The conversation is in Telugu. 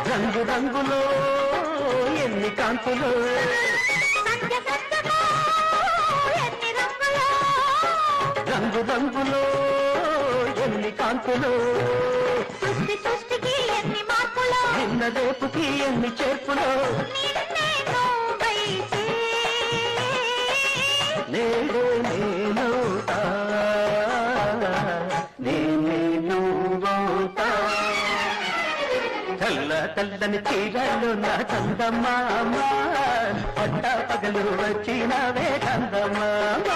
రంగు రంగులో ఎన్ని కాంతులు రంగు రంగులో ఎన్ని కాంతులు సృష్టికి ఎన్ని మార్పులు నిన్న రేపుకి ఎన్ని చేర్పులు నేనే నేనవుతా నేనే నువ్వవుతా తెల్ల తెల్లని చీరలు నా చందమామ పట్ట పగలు వచ్చినవే చందమామ